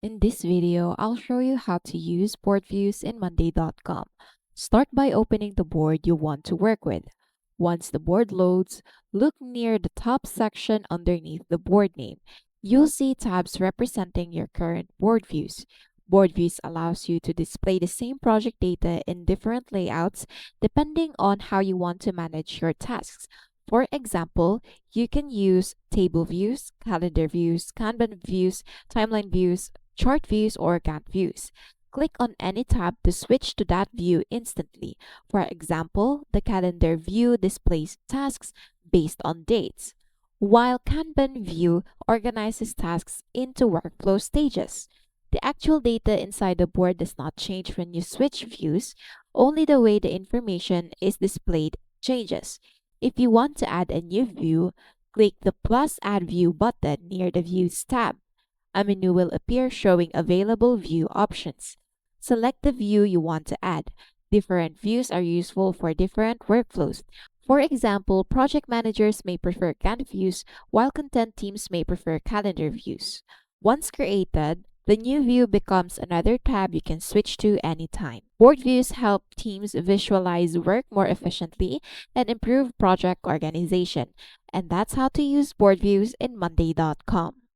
In this video, I'll show you how to use board views in Monday.com. Start by opening the board you want to work with. Once the board loads, look near the top section underneath the board name. You'll see tabs representing your current board views. Board views allows you to display the same project data in different layouts depending on how you want to manage your tasks. For example, you can use table views, calendar views, Kanban views, timeline views, chart views, or Gantt views. Click on any tab to switch to that view instantly. For example, the calendar view displays tasks based on dates, while Kanban view organizes tasks into workflow stages. The actual data inside the board does not change when you switch views, only the way the information is displayed changes. If you want to add a new view, click the plus add view button near the views tab. A menu will appear showing available view options. Select the view you want to add. Different views are useful for different workflows. For example, project managers may prefer Gantt views, while content teams may prefer calendar views. Once created, the new view becomes another tab you can switch to anytime. Board views help teams visualize work more efficiently and improve project organization. And that's how to use board views in Monday.com.